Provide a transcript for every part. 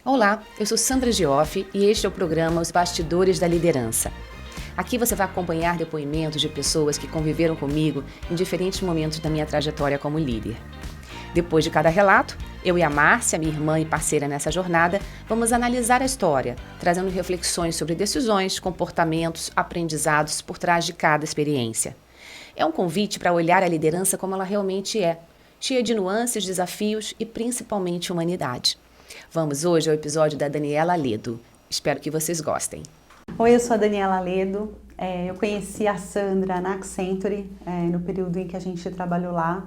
Olá, eu sou Sandra Gioff e este é o programa Os Bastidores da Liderança. Aqui você vai acompanhar depoimentos de pessoas que conviveram comigo em diferentes momentos da minha trajetória como líder. Depois de cada relato, eu e a Márcia, minha irmã e parceira nessa jornada, vamos analisar a história, trazendo reflexões sobre decisões, comportamentos, aprendizados por trás de cada experiência. É um convite para olhar a liderança como ela realmente é, cheia de nuances, desafios e principalmente humanidade. Vamos hoje ao episódio da Daniela Ledo. Espero que vocês gostem. Oi, eu sou a Daniela Ledo. Eu conheci a Sandra na Accenture, no período em que a gente trabalhou lá.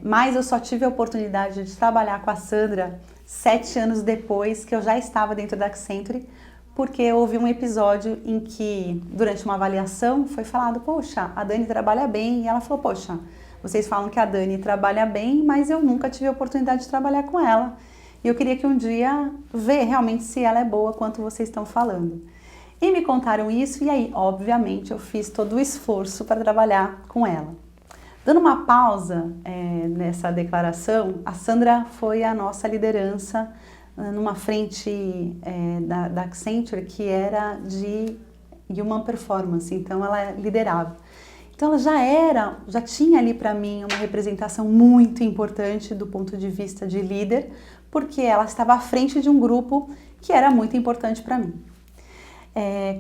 Mas eu só tive a oportunidade de trabalhar com a Sandra 7 anos depois que eu já estava dentro da Accenture, porque houve um episódio em que, durante uma avaliação, foi falado, poxa, a Dani trabalha bem, e ela falou, poxa, vocês falam que a Dani trabalha bem, mas eu nunca tive a oportunidade de trabalhar com ela. E eu queria que um dia ver realmente se ela é boa quanto vocês estão falando. E me contaram isso e aí, obviamente, eu fiz todo o esforço para trabalhar com ela. Dando uma pausa nessa declaração, a Sandra foi a nossa liderança numa frente da Accenture que era de Human Performance, então ela liderava. Então ela já tinha ali para mim uma representação muito importante do ponto de vista de líder, porque ela estava à frente de um grupo que era muito importante para mim.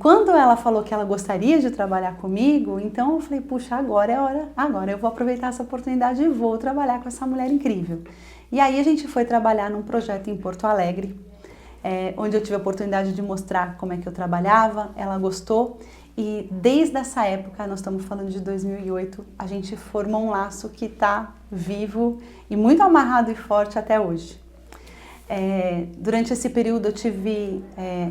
Quando ela falou que ela gostaria de trabalhar comigo, então eu falei, puxa, agora é a hora, agora eu vou aproveitar essa oportunidade e vou trabalhar com essa mulher incrível. E aí a gente foi trabalhar num projeto em Porto Alegre, onde eu tive a oportunidade de mostrar como é que eu trabalhava, ela gostou. E desde essa época, nós estamos falando de 2008, a gente formou um laço que está vivo e muito amarrado e forte até hoje. Durante esse período eu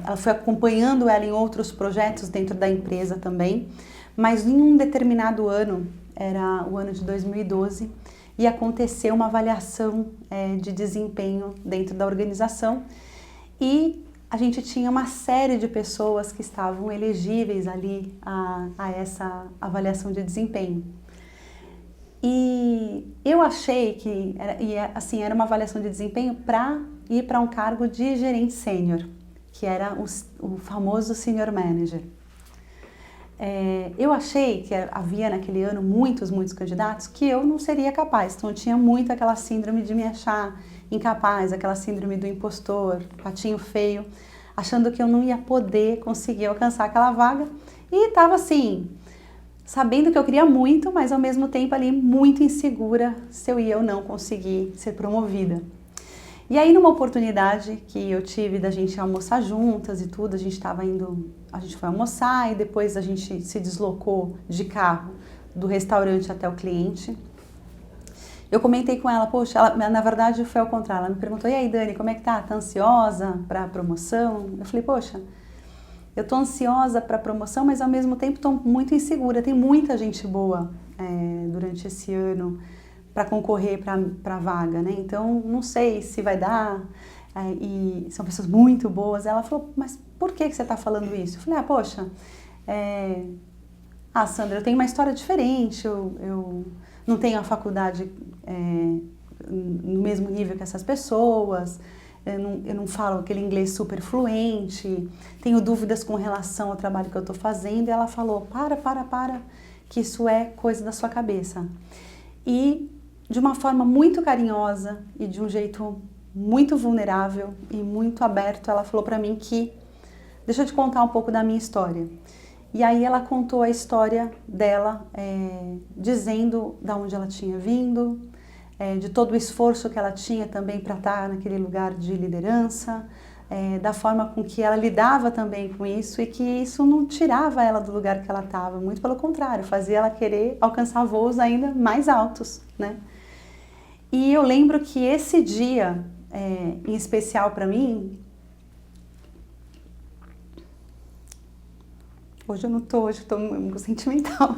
ela foi acompanhando ela em outros projetos dentro da empresa também, mas em um determinado ano, era o ano de 2012, e aconteceu uma avaliação de desempenho dentro da organização e a gente tinha uma série de pessoas que estavam elegíveis ali a essa avaliação de desempenho. E eu achei que era uma avaliação de desempenho para ir para um cargo de gerente sênior, que era o famoso senior manager. Eu achei que havia naquele ano muitos candidatos que eu não seria capaz, então eu tinha muito aquela síndrome de me achar incapaz, aquela síndrome do impostor, patinho feio, achando que eu não ia poder conseguir alcançar aquela vaga e estava assim, sabendo que eu queria muito, mas ao mesmo tempo ali muito insegura se eu ia ou não conseguir ser promovida. E aí numa oportunidade que eu tive da gente almoçar juntas e tudo, a gente foi almoçar e depois a gente se deslocou de carro do restaurante até o cliente. Eu comentei com ela, poxa, na verdade foi ao contrário, ela me perguntou, e aí Dani, como é que tá? Tá ansiosa para a promoção? Eu falei, poxa, eu tô ansiosa para a promoção, mas ao mesmo tempo tô muito insegura, tem muita gente boa durante esse ano para concorrer para a vaga, né? Então não sei se vai dar, e são pessoas muito boas. Ela falou, mas por que você tá falando isso? Eu falei, poxa, Sandra, eu tenho uma história diferente, eu não tenho a faculdade no mesmo nível que essas pessoas, eu não falo aquele inglês super fluente, tenho dúvidas com relação ao trabalho que eu estou fazendo. E ela falou, para, que isso é coisa da sua cabeça. E de uma forma muito carinhosa e de um jeito muito vulnerável e muito aberto, ela falou para mim que, deixa eu te contar um pouco da minha história. E aí ela contou a história dela, dizendo de onde ela tinha vindo, de todo o esforço que ela tinha também para estar naquele lugar de liderança, da forma com que ela lidava também com isso e que isso não tirava ela do lugar que ela estava, muito pelo contrário, fazia ela querer alcançar voos ainda mais altos, né? E eu lembro que esse dia, em especial para mim, hoje eu estou muito sentimental.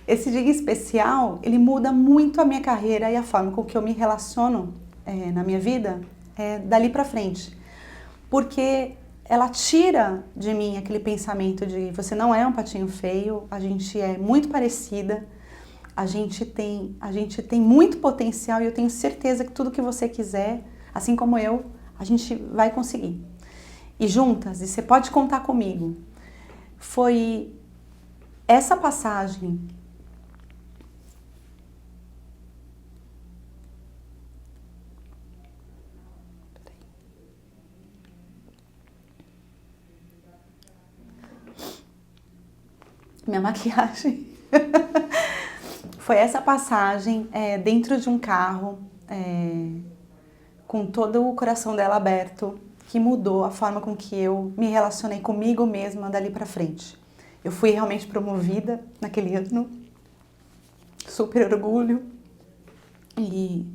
Esse dia em especial, ele muda muito a minha carreira e a forma com que eu me relaciono na minha vida dali para frente. Porque ela tira de mim aquele pensamento de você não é um patinho feio, a gente é muito parecida, a gente tem muito potencial e eu tenho certeza que tudo que você quiser, assim como eu, A gente vai conseguir. E juntas, e você pode contar comigo, foi essa passagem minha maquiagem. Foi essa passagem dentro de um carro, com todo o coração dela aberto, que mudou a forma com que eu me relacionei comigo mesma dali pra frente. Eu fui realmente promovida naquele ano, super orgulho, e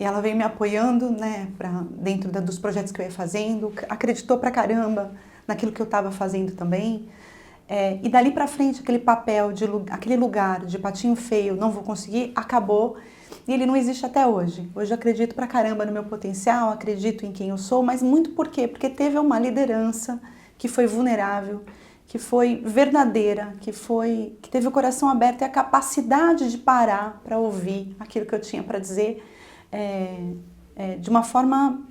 ela veio me apoiando, né, dentro dos projetos que eu ia fazendo, acreditou pra caramba naquilo que eu estava fazendo também. E dali pra frente, aquele papel, aquele lugar de patinho feio, não vou conseguir, acabou. E ele não existe até hoje. Hoje eu acredito pra caramba no meu potencial, acredito em quem eu sou, mas muito por quê? Porque teve uma liderança que foi vulnerável, que foi verdadeira, que teve o coração aberto e a capacidade de parar para ouvir aquilo que eu tinha para dizer de uma forma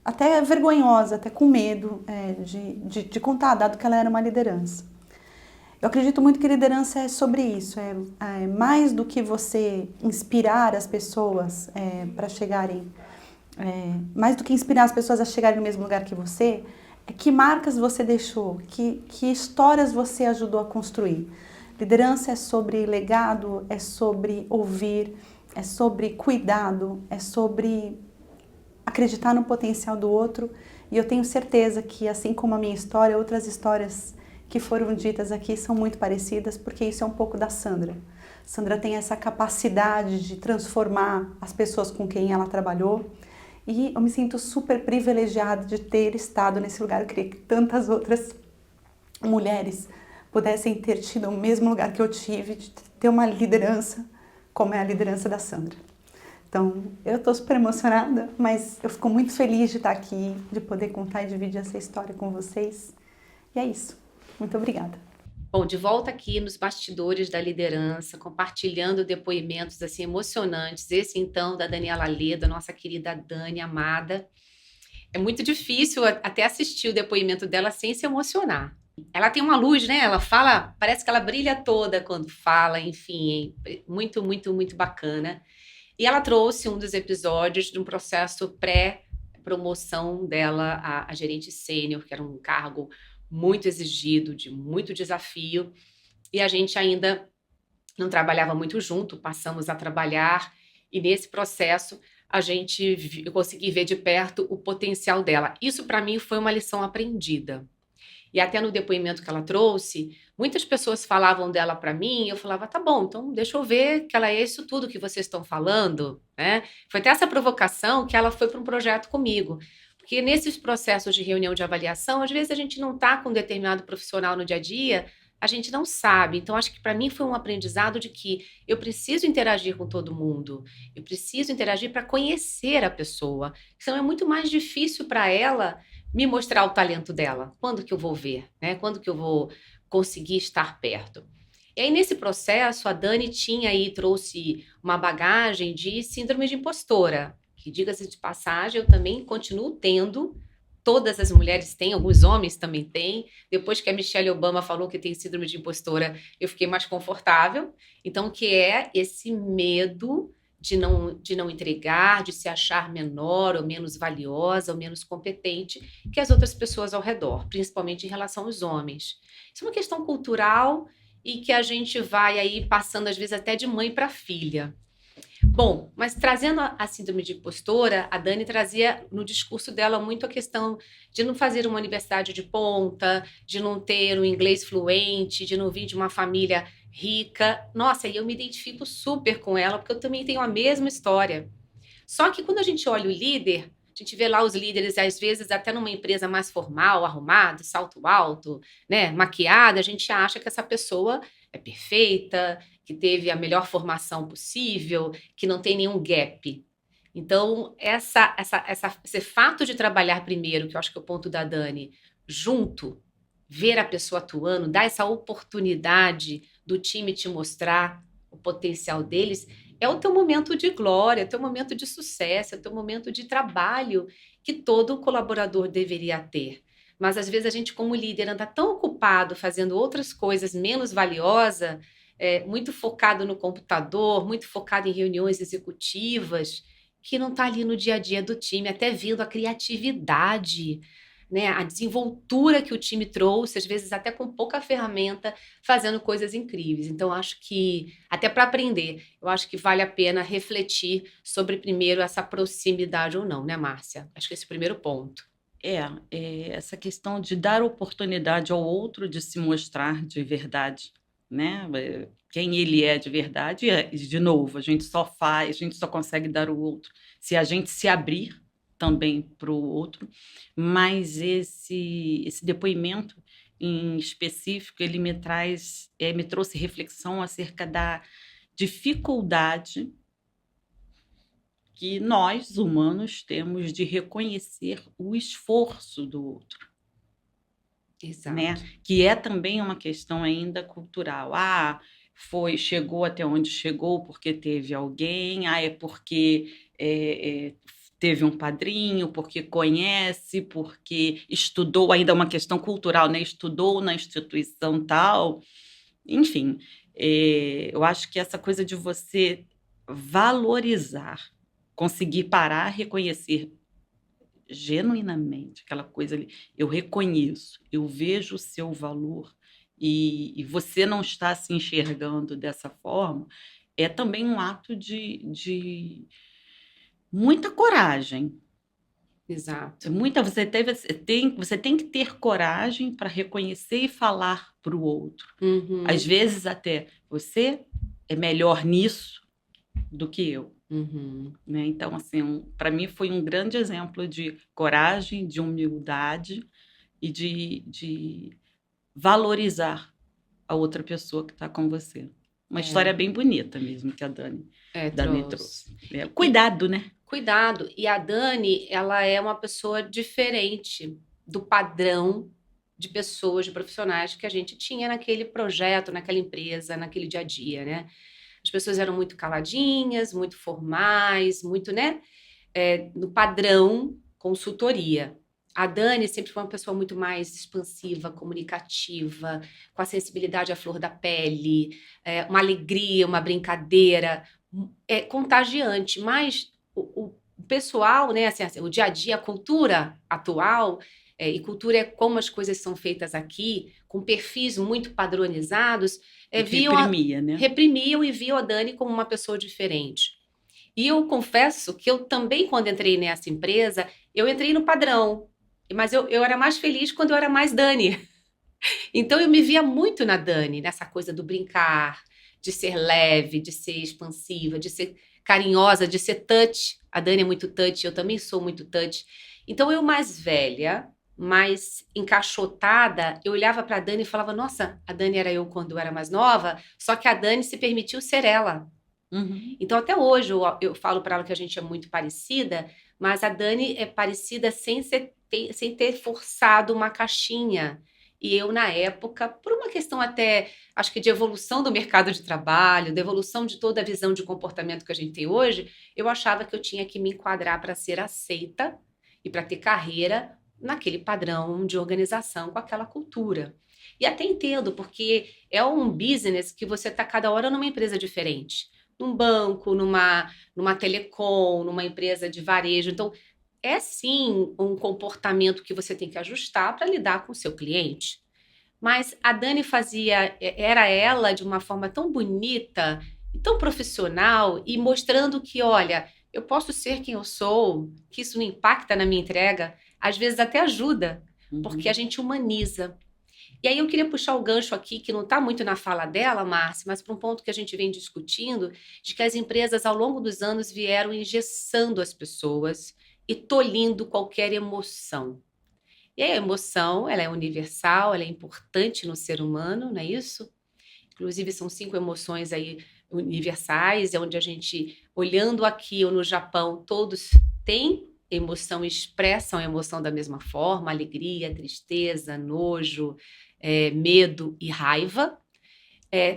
até vergonhosa, até com medo de contar, dado que ela era uma liderança. Eu acredito muito que liderança é sobre isso, mais do que você inspirar as pessoas para chegarem, mais do que inspirar as pessoas a chegarem no mesmo lugar que você, que marcas você deixou, que histórias você ajudou a construir. Liderança é sobre legado, é sobre ouvir, é sobre cuidado, é sobre acreditar no potencial do outro. E eu tenho certeza que, assim como a minha história, outras histórias que foram ditas aqui são muito parecidas, porque isso é um pouco da Sandra. Sandra tem essa capacidade de transformar as pessoas com quem ela trabalhou. E eu me sinto super privilegiada de ter estado nesse lugar. Eu queria que tantas outras mulheres pudessem ter tido o mesmo lugar que eu tive, de ter uma liderança como é a liderança da Sandra. Então, eu estou super emocionada, mas eu fico muito feliz de estar aqui, de poder contar e dividir essa história com vocês. E é isso. Muito obrigada. Bom, de volta aqui nos bastidores da liderança, compartilhando depoimentos assim emocionantes. Esse então da Daniela Ledo, nossa querida Dani amada. É muito difícil até assistir o depoimento dela sem se emocionar. Ela tem uma luz, né? Ela fala, parece que ela brilha toda quando fala, enfim, muito, muito, muito bacana. E ela trouxe um dos episódios de um processo pré-promoção dela a gerente sênior, que era um cargo muito exigido, de muito desafio, e a gente ainda não trabalhava muito junto, passamos a trabalhar, e nesse processo eu consegui ver de perto o potencial dela. Isso para mim foi uma lição aprendida. E até no depoimento que ela trouxe, muitas pessoas falavam dela para mim, e eu falava, tá bom, então deixa eu ver que ela é isso tudo que vocês estão falando, né? Foi até essa provocação que ela foi para um projeto comigo. Porque nesses processos de reunião de avaliação, às vezes a gente não está com um determinado profissional no dia a dia, a gente não sabe. Então, acho que para mim foi um aprendizado de que eu preciso interagir com todo mundo, eu preciso interagir para conhecer a pessoa. Senão é muito mais difícil para ela me mostrar o talento dela. Quando que eu vou ver, né? Quando que eu vou conseguir estar perto? E aí, nesse processo, a Dani trouxe uma bagagem de síndrome de impostora, que, diga-se de passagem, eu também continuo tendo, todas as mulheres têm, alguns homens também têm. Depois que a Michelle Obama falou que tem síndrome de impostora, eu fiquei mais confortável. Então, que é esse medo de não entregar, de se achar menor ou menos valiosa ou menos competente que as outras pessoas ao redor, principalmente em relação aos homens. Isso é uma questão cultural e que a gente vai aí passando, às vezes, até de mãe para filha. Bom, mas trazendo a síndrome de impostora, a Dani trazia no discurso dela muito a questão de não fazer uma universidade de ponta, de não ter um inglês fluente, de não vir de uma família rica. Nossa, e eu me identifico super com ela, porque eu também tenho a mesma história. Só que quando a gente olha o líder, a gente vê lá os líderes, às vezes, até numa empresa mais formal, arrumado, salto alto, né, maquiada, a gente acha que essa pessoa é perfeita, que teve a melhor formação possível, que não tem nenhum gap. Então, esse fato de trabalhar primeiro, que eu acho que é o ponto da Dani, junto, ver a pessoa atuando, dar essa oportunidade do time te mostrar o potencial deles, é o teu momento de glória, é o teu momento de sucesso, é o teu momento de trabalho que todo colaborador deveria ter. Mas às vezes a gente, como líder, anda tão ocupado fazendo outras coisas menos valiosas, muito focado no computador, muito focado em reuniões executivas, que não está ali no dia a dia do time, até vendo a criatividade, né, a desenvoltura que o time trouxe, às vezes até com pouca ferramenta, fazendo coisas incríveis. Então, acho que, até para aprender, eu acho que vale a pena refletir sobre, primeiro, essa proximidade ou não, né, Márcia? Acho que esse é o primeiro ponto. Essa questão de dar oportunidade ao outro de se mostrar de verdade, né? Quem ele é de verdade, de novo, a gente só consegue dar o outro se a gente se abrir também para o outro, mas esse depoimento em específico, ele me trouxe reflexão acerca da dificuldade que nós, humanos, temos de reconhecer o esforço do outro, Exato. né? Que é também uma questão ainda cultural. Chegou até onde chegou porque teve alguém, é porque teve um padrinho, porque conhece, porque estudou, ainda é uma questão cultural, né? Estudou na instituição tal. Enfim, eu acho que essa coisa de você valorizar, conseguir parar, reconhecer genuinamente aquela coisa ali, eu reconheço, eu vejo o seu valor e você não está se enxergando dessa forma, é também um ato de muita coragem. Exato. Você tem que ter coragem para reconhecer e falar para o outro. Uhum. Às vezes até você é melhor nisso do que eu. Uhum. Né? Então, assim, para mim foi um grande exemplo de coragem, de humildade e de valorizar a outra pessoa que está com você. Uma história bem bonita mesmo que a Dani trouxe. Cuidado, né? Cuidado. E a Dani, ela é uma pessoa diferente do padrão de pessoas, de profissionais que a gente tinha naquele projeto, naquela empresa, naquele dia a dia, né? As pessoas eram muito caladinhas, muito formais, muito, né? No padrão consultoria. A Dani sempre foi uma pessoa muito mais expansiva, comunicativa, com a sensibilidade à flor da pele, uma alegria, uma brincadeira, contagiante. Mas o pessoal, né, assim, o dia a dia, a cultura atual, e cultura é como as coisas são feitas aqui, com perfis muito padronizados, reprimiam e viam a Dani como uma pessoa diferente. E eu confesso que eu também, quando entrei nessa empresa, eu entrei no padrão, mas eu era mais feliz quando eu era mais Dani. Então eu me via muito na Dani, nessa coisa do brincar, de ser leve, de ser expansiva, de ser carinhosa, de ser touch. A Dani é muito touch, eu também sou muito touch. Então eu mais velha, mais encaixotada, eu olhava para a Dani e falava, nossa, a Dani era eu quando eu era mais nova, só que a Dani se permitiu ser ela. Uhum. Então até hoje eu falo para ela que a gente é muito parecida, mas a Dani é parecida sem ter forçado uma caixinha. E eu, na época, por uma questão até, acho que de evolução do mercado de trabalho, de evolução de toda a visão de comportamento que a gente tem hoje, eu achava que eu tinha que me enquadrar para ser aceita e para ter carreira naquele padrão de organização com aquela cultura. E até entendo, porque é um business que você está cada hora numa empresa diferente. Num banco, numa telecom, numa empresa de varejo. Então, é sim um comportamento que você tem que ajustar para lidar com o seu cliente. Mas a Dani era ela de uma forma tão bonita e tão profissional e mostrando que, olha, eu posso ser quem eu sou, que isso não impacta na minha entrega, às vezes até ajuda, porque a gente humaniza. E aí eu queria puxar o gancho aqui, que não está muito na fala dela, Márcia, mas para um ponto que a gente vem discutindo, de que as empresas ao longo dos anos vieram engessando as pessoas e tolhindo qualquer emoção. E a emoção, ela é universal, ela é importante no ser humano, não é isso? Inclusive, são 5 emoções aí universais, é onde a gente, olhando aqui ou no Japão, todos têm emoção, expressam a emoção da mesma forma, alegria, tristeza, nojo, medo e raiva.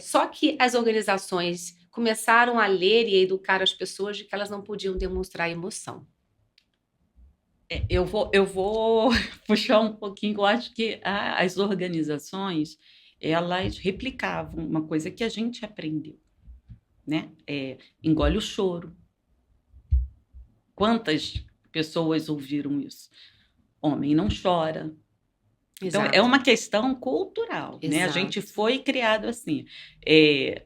Só que as organizações começaram a ler e a educar as pessoas de que elas não podiam demonstrar emoção. Eu vou puxar um pouquinho. Eu acho que as organizações, elas replicavam uma coisa que a gente aprendeu, né? Engole o choro. Quantas pessoas ouviram isso? Homem não chora. Então, é Exato, uma questão cultural, né? A gente exato. foi criado assim. É,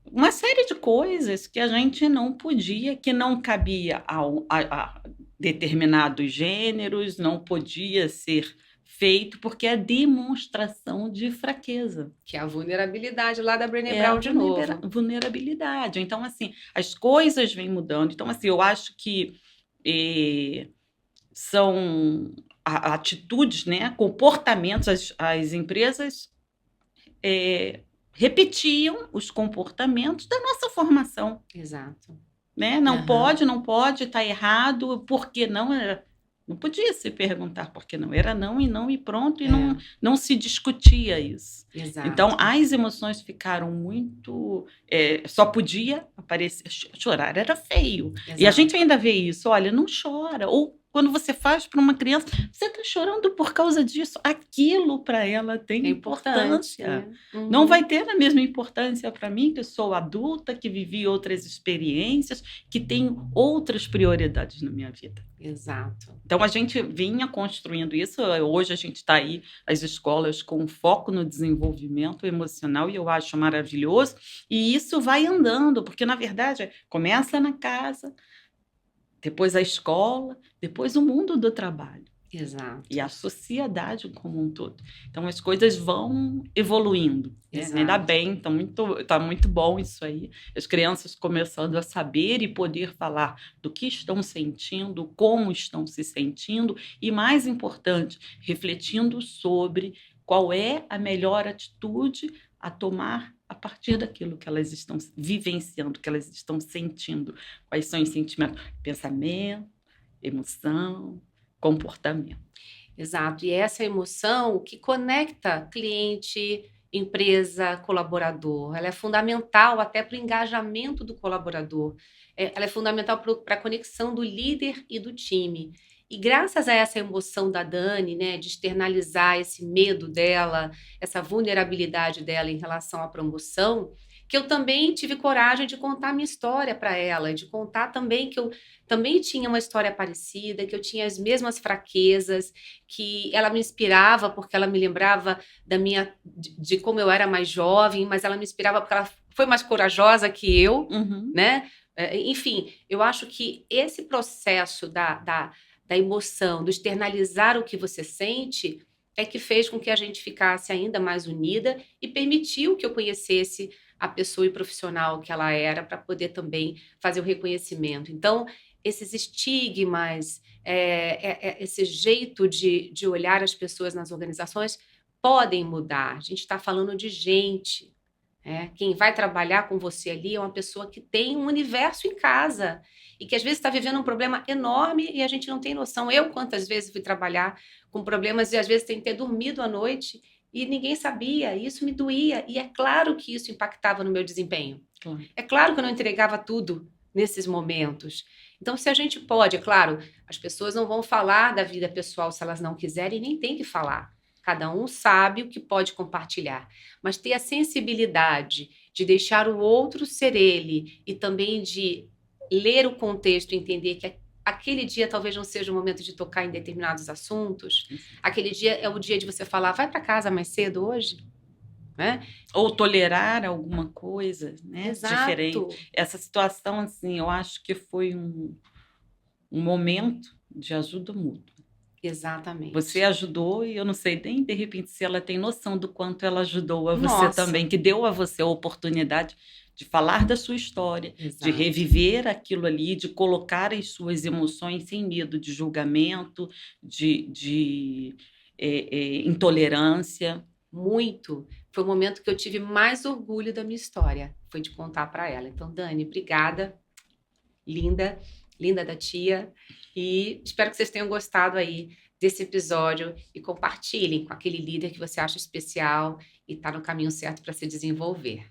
uma série de coisas que a gente não podia, que não cabia a determinados gêneros, não podia ser feito, porque é demonstração de fraqueza. Que é a vulnerabilidade lá da Brené É a Brown de novo. vulnerabilidade. Então, assim, as coisas vêm mudando. Então, assim, eu acho que eh, são atitudes, né, comportamentos, as empresas eh, repetiam os comportamentos da nossa formação, Exato. né? Não Aham. pode, não pode, está errado, por que não? Não podia se perguntar por que não, era não e pronto, e É, não se discutia isso. Então, exato. as emoções ficaram muito. Só podia aparecer. Chorar era feio. E a gente Exato. ainda vê isso, olha, não chora. Ou quando você faz para uma criança, você está chorando por causa disso. Aquilo para ela tem É importante, importância. né? Não vai Uhum. ter a mesma importância para mim, que sou adulta, que vivi outras experiências, que tenho outras prioridades na minha vida. Exato. Então, a gente vinha construindo isso. Hoje, a gente está aí, as escolas com foco no desenvolvimento emocional, e eu acho maravilhoso. E isso vai andando, porque, na verdade, começa na casa, depois a escola, depois o mundo do trabalho e Exato. a sociedade como um todo. Então, as coisas vão evoluindo, né? Ainda Exato. bem, tá muito bom isso aí. As crianças começando a saber e poder falar do que estão sentindo, como estão se sentindo e, mais importante, refletindo sobre qual é a melhor atitude a tomar a partir daquilo que elas estão vivenciando, que elas estão sentindo. Quais são os sentimentos? Pensamento, emoção, comportamento. Exato. E essa emoção que conecta cliente, empresa, colaborador, ela é fundamental até para o engajamento do colaborador. Ela é fundamental para a conexão do líder e do time. E graças a essa emoção da Dani, né, de externalizar esse medo dela, essa vulnerabilidade dela em relação à promoção, que eu também tive coragem de contar a minha história para ela, de contar também que eu também tinha uma história parecida, que eu tinha as mesmas fraquezas, que ela me inspirava porque ela me lembrava de como eu era mais jovem, mas ela me inspirava porque ela foi mais corajosa que eu, Uhum. né? Enfim, eu acho que esse processo da emoção, do externalizar o que você sente, é que fez com que a gente ficasse ainda mais unida e permitiu que eu conhecesse a pessoa e profissional que ela era para poder também fazer o reconhecimento. Então, esses estigmas, esse jeito de olhar as pessoas nas organizações podem mudar. A gente está falando de gente. Quem vai trabalhar com você ali é uma pessoa que tem um universo em casa e que às vezes está vivendo um problema enorme e a gente não tem noção. Eu, quantas vezes fui trabalhar com problemas e às vezes tem que ter dormido à noite e ninguém sabia, e isso me doía. E é claro que isso impactava no meu desempenho. Claro. É claro que eu não entregava tudo nesses momentos. Então, se a gente pode, é claro, as pessoas não vão falar da vida pessoal se elas não quiserem, nem tem que falar. Cada um sabe o que pode compartilhar. Mas ter a sensibilidade de deixar o outro ser ele e também de ler o contexto e entender que aquele dia talvez não seja o momento de tocar em determinados assuntos. Aquele dia é o dia de você falar, vai para casa mais cedo hoje, né? Ou tolerar alguma coisa, né, Exato, diferente. Essa situação, assim, eu acho que foi um momento de ajuda mútua. Você exatamente. ajudou e eu não sei nem, de repente, se ela tem noção do quanto ela ajudou a você Nossa, também, que deu a você a oportunidade de falar da sua história, de exato. reviver aquilo ali, de colocar as suas emoções sem medo de julgamento, de intolerância. Muito. Foi o momento que eu tive mais orgulho da minha história, foi de contar para ela. Então, Dani, obrigada, linda, linda da tia, e espero que vocês tenham gostado aí desse episódio e compartilhem com aquele líder que você acha especial e está no caminho certo para se desenvolver.